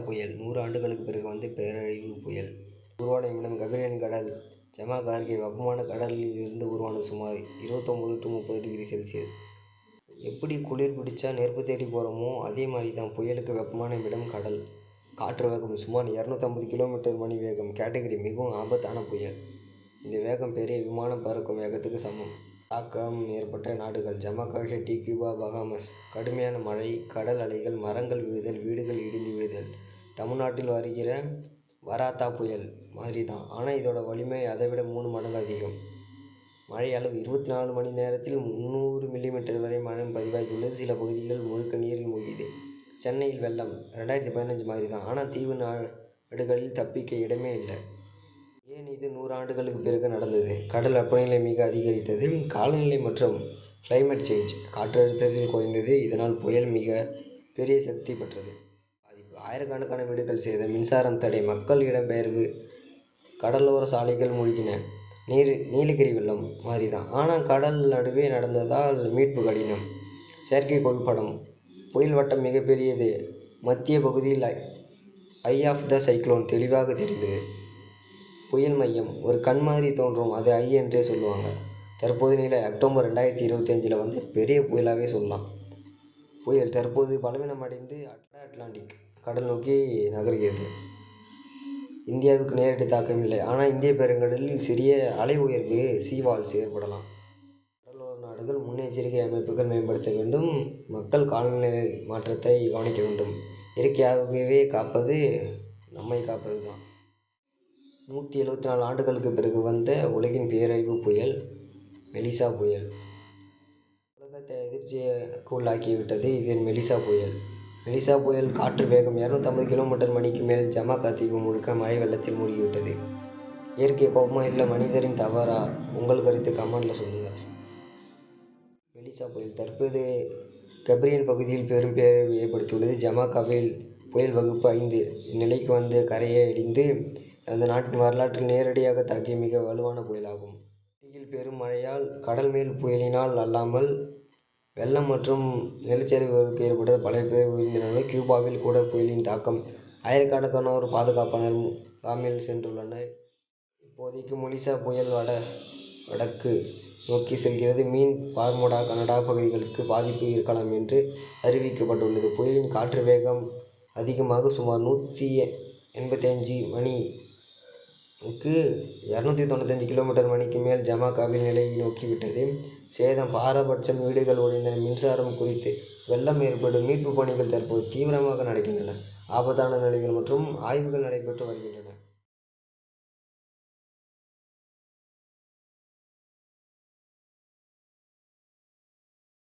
புயல் 100 ஆண்டுகளுக்கு பிறகு வந்த பேரழிவு புயல். உருவான இடம் கபிரியன் கடல். ஜமாக் அருகே வெப்பமான கடலில் இருந்து உருவான சுமார் 29 to 30 டிகிரி செல்சியஸ். எப்படி குளிர் பிடிச்சா நெருப்பு தேடி போகிறோமோ அதே மாதிரி தான் புயலுக்கு வெப்பமான இடம் கடல். காற்று வேகம் சுமார் 250 கிலோமீட்டர்/மணி வேகம். கேட்டகரி மிகவும் ஆபத்தான புயல். இந்த வேகம் பெரிய விமானம் பறக்கும் வேகத்துக்கு சமம். தாக்கம் ஏற்பட்ட நாடுகள் ஜமாக், ஹைட்டி, கியூபா, பஹாமஸ். கடுமையான மழை, கடல் அலைகள், மரங்கள் விழுதல், வீடுகள் இடிந்து விழுதல். தமிழ்நாட்டில் வருகிற வராத்தா புயல் மாதிரி தான், ஆனால் இதோட வலிமை அதை விட 3 மடங்கு அதிகம். மழை அளவு 24 மணி நேரத்தில் 300 மில்லிமீட்டர் வரை மழை பதிவாகியுள்ளது. சில பகுதிகள் முழுக்க நீரில் மூழ்கியது. சென்னையில் வெள்ளம் 2015 மாதிரி தான், ஆனால் தீவு நாடுகளில் தப்பிக்க இடமே இல்லை. ஏன் இது 100 ஆண்டுகளுக்கு பிறகு நடந்தது? கடல் வெப்பநிலை மிக அதிகரித்தது. காலநிலை மற்றும் கிளைமேட் சேஞ்ச். காற்றழுத்தத்தில் குறைந்தது. இதனால் புயல் மிக பெரிய சக்தி பெற்றது. பாதிப்பு ஆயிரக்கணக்கான வீடுகள் சேதம். மின்சாரம் தடை. மக்கள் இடம்பெயர்வு. கடலோர சாலைகள் மூழ்கின. நீலகிரி வெள்ளம் மாதிரி தான், ஆனால் கடல் நடுவே நடந்ததால் மீட்பு கடினம். செயற்கைக்கோள் படம். புயல் வட்டம் மிகப்பெரியது. மத்திய பகுதியில் ஐ ஆஃப் த சைக்ளோன் தெளிவாக தெரிந்தது. புயல் மையம் ஒரு கண் மாதிரி தோன்றும், அது ஐ என்றே சொல்லுவாங்க. தற்போது நிலை அக்டோபர் 2025 வந்த பெரிய புயலாகவே சொல்லலாம். புயல் தற்போது பலவீனமடைந்து அட்லாண்டிக் கடல் நோக்கி நகர்கிறது. இந்தியாவுக்கு நேரடி தாக்கம் இல்லை, ஆனால் இந்திய பெருங்கடலில் சிறிய அலை உயர்வு சீவால்ஸ் ஏற்படலாம். கடலோர நாடுகள் முன்னெச்சரிக்கை அமைப்புகள் மேம்படுத்த வேண்டும். மக்கள் காலநிலை மாற்றத்தை கவனிக்க வேண்டும். இயற்கையாகவே காப்பது நம்மை காப்பது தான். 174 ஆண்டுகளுக்கு பிறகு வந்த உலகின் பேரழிவு புயல் மெலிசா புயல். உலகத்தை அதிர்ச்சிக்கு உள்ளாக்கிவிட்டது இது மெலிசா புயல். மெலிசா புயல் காற்று வேகம் 250 கிலோமீட்டர்/மணிக்கு மேல். ஜமாக் தீவு முழுக்க மழை வெள்ளத்தில் மூழ்கிவிட்டது. இயற்கை கோபமா இல்லை மனிதரின் தவறா? உங்கள் கருத்து கமெண்ட்ல சொல்லுங்க. மெலிசா புயல் தற்போது கபிரியன் பகுதியில் பெரும் பேரழிவை ஏற்படுத்தியுள்ளது. ஜமாக்காவில் புயல் வகுப்பு 5 நிலைக்கு வந்து கரையை அடைந்து அந்த நாட்டின் வரலாற்றில் நேரடியாக தாக்கிய மிக வலுவான புயலாகும். ஊட்டியில் பெரும் மழையால் கடல் மேல் புயலினால் அல்லாமல் வெள்ளம் மற்றும் நிலச்சரிவுகளுக்கு ஏற்பட்டது. பல பேர் உயிரிழந்தனர். கியூபாவில் கூட புயலின் தாக்கம். ஆயிரக்கணக்கானோர் பாதுகாப்பான முகாமில் சென்றுள்ளனர். இப்போதைக்கு மெலிசா புயல் வடக்கு நோக்கி செல்கிறது. மீன், பார்முடா, கனடா பகுதிகளுக்கு பாதிப்பு இருக்கலாம் என்று அறிவிக்கப்பட்டுள்ளது. புயலின் காற்று வேகம் அதிகமாக சுமார் 185 மணிக்கு 295 கிலோமீட்டர்/மணிக்கு மேல். ஜமாக்காவில் நிலையை நோக்கிவிட்டது. சேதம் பாரபட்சம். வீடுகள் உடைந்தன. மின்சாரம் குறித்து வெள்ளம் ஏற்படும். மீட்பு பணிகள் தற்போது தீவிரமாக நடக்கின்றன. ஆபத்தான நிலைகள் மற்றும் ஆய்வுகள் நடைபெற்று வருகின்றன.